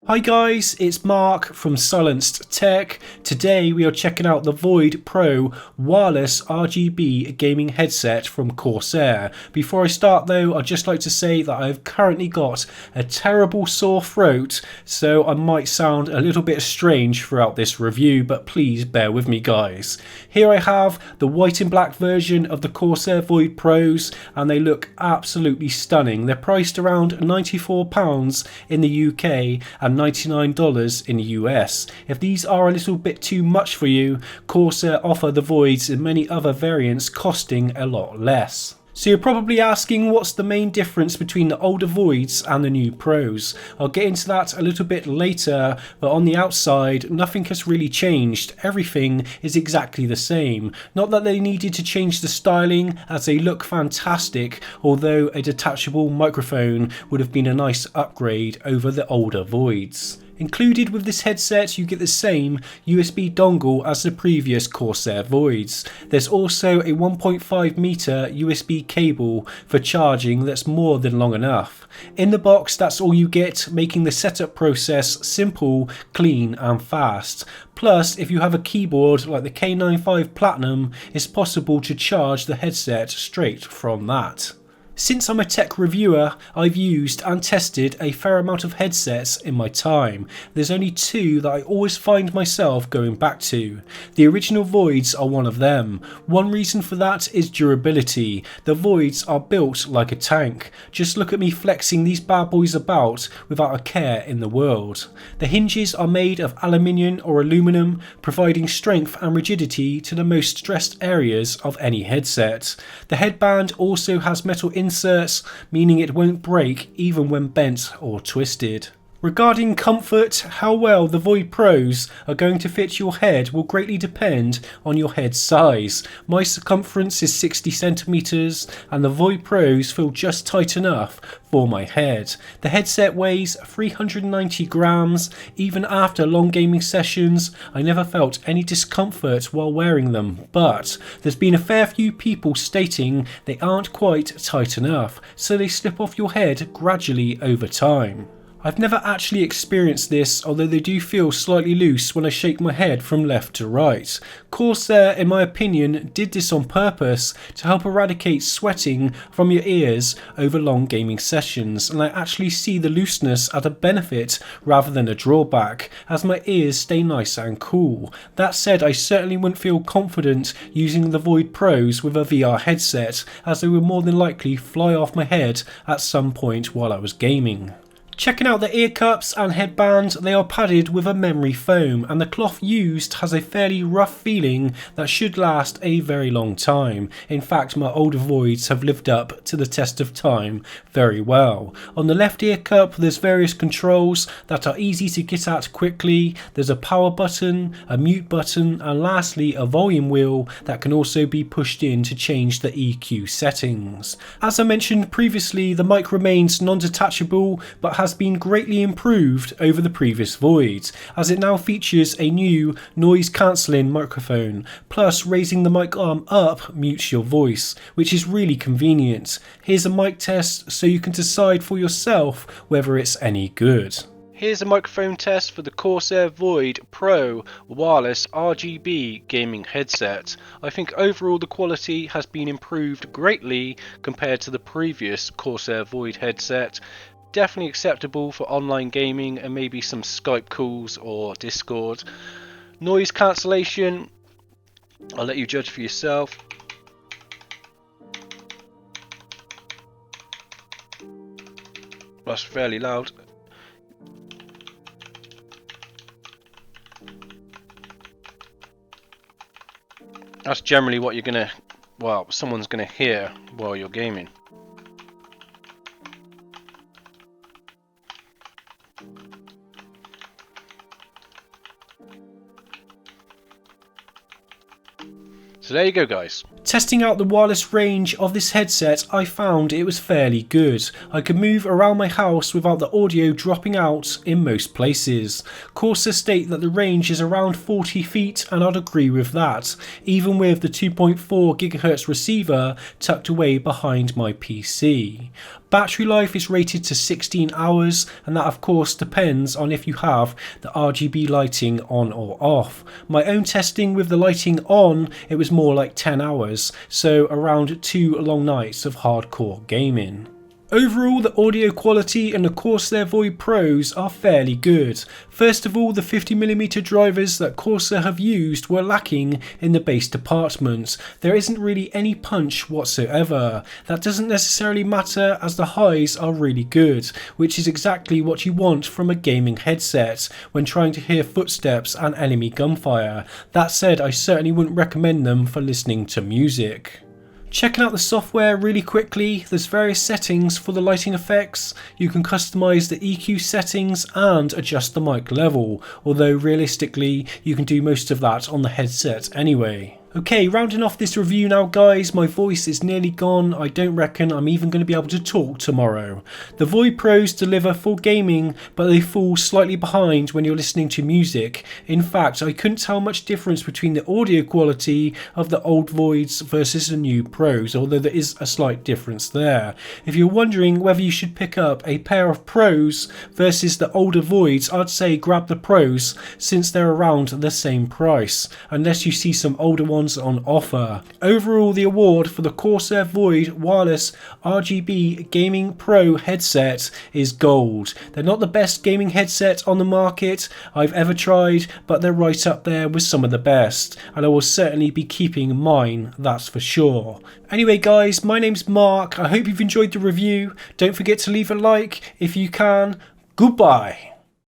Hi guys, it's Mark from Silenced Tech. Today we are checking out the Void Pro wireless RGB gaming headset from Corsair. Before I start though, I'd just like to say that I've currently got a terrible sore throat, so I might sound a little bit strange throughout this review, but please bear with me guys. Here I have the white and black version of the Corsair Void Pros, and they look absolutely stunning. They're priced around £94 in the UK and $99 in the US. If these are a little bit too much for you, Corsair offer the Voids in many other variants costing a lot less. So you're probably asking what's the main difference between the older Voids and the new Pros. I'll get into that a little bit later, but on the outside nothing has really changed. Everything is exactly the same. Not that they needed to change the styling, as they look fantastic, although a detachable microphone would have been a nice upgrade over the older Voids. Included with this headset you get the same USB dongle as the previous Corsair Voids. There's also a 1.5 meter USB cable for charging that's more than long enough. In the box that's all you get, making the setup process simple, clean and fast. Plus, if you have a keyboard like the K95 Platinum, it's possible to charge the headset straight from that. Since I'm a tech reviewer, I've used and tested a fair amount of headsets in my time. There's only two that I always find myself going back to. The original Voids are one of them. One reason for that is durability. The Voids are built like a tank. Just look at me flexing these bad boys about without a care in the world. The hinges are made of aluminium or aluminum, providing strength and rigidity to the most stressed areas of any headset. The headband also has metal inserts, meaning it won't break even when bent or twisted. Regarding comfort, how well the Void Pros are going to fit your head will greatly depend on your head size. My circumference is 60 centimeters and the Void Pros feel just tight enough for my head. The headset weighs 390 grams. Even after long gaming sessions, I never felt any discomfort while wearing them, but there's been a fair few people stating they aren't quite tight enough, so they slip off your head gradually over time. I've never actually experienced this, although they do feel slightly loose when I shake my head from left to right. Corsair, in my opinion, did this on purpose to help eradicate sweating from your ears over long gaming sessions, and I actually see the looseness as a benefit rather than a drawback, as my ears stay nice and cool. That said, I certainly wouldn't feel confident using the Void Pros with a VR headset, as they would more than likely fly off my head at some point while I was gaming. Checking out the ear cups and headband, they are padded with a memory foam, and the cloth used has a fairly rough feeling that should last a very long time. In fact, my older Voids have lived up to the test of time very well. On the left ear cup there's various controls that are easy to get at quickly. There's a power button, a mute button, and lastly a volume wheel that can also be pushed in to change the EQ settings. As I mentioned previously, the mic remains non-detachable but has been greatly improved over the previous Voids, as it now features a new noise cancelling microphone, plus raising the mic arm up mutes your voice, which is really convenient. Here's a mic test so you can decide for yourself whether it's any good. Here's a microphone test for the Corsair Void Pro wireless RGB gaming headset. I think overall the quality has been improved greatly compared to the previous Corsair Void headset. Definitely acceptable for online gaming and maybe some Skype calls or Discord. Noise cancellation, I'll let you judge for yourself. That's fairly loud. That's generally what someone's gonna hear while you're gaming. So there you go guys. Testing out the wireless range of this headset, I found it was fairly good. I could move around my house without the audio dropping out in most places. Corsair state that the range is around 40 feet and I'd agree with that, even with the 2.4 GHz receiver tucked away behind my PC. Battery life is rated to 16 hours, and that of course depends on if you have the RGB lighting on or off. My own testing with the lighting on, it was more like 10 hours, so around 2 long nights of hardcore gaming. Overall, the audio quality in the Corsair Void Pros are fairly good. First of all, the 50mm drivers that Corsair have used were lacking in the bass department. There isn't really any punch whatsoever. That doesn't necessarily matter as the highs are really good, which is exactly what you want from a gaming headset when trying to hear footsteps and enemy gunfire. That said, I certainly wouldn't recommend them for listening to music. Checking out the software really quickly, there's various settings for the lighting effects. You can customize the EQ settings and adjust the mic level, although realistically you can do most of that on the headset anyway. Okay, rounding off this review now guys, my voice is nearly gone. I don't reckon I'm even going to be able to talk tomorrow. The Void Pros deliver for gaming, but they fall slightly behind when you're listening to music. In fact, I couldn't tell much difference between the audio quality of the old Voids versus the new Pros, although there is a slight difference there. If you're wondering whether you should pick up a pair of Pros versus the older Voids, I'd say grab the Pros since they're around the same price, unless you see some older ones on offer. Overall, the award for the Corsair Void Wireless RGB Gaming Pro headset is gold. They're not the best gaming headset on the market I've ever tried, but they're right up there with some of the best, and I will certainly be keeping mine, that's for sure. Anyway guys, my name's Mark. I hope you've enjoyed the review. Don't forget to leave a like if you can. Goodbye.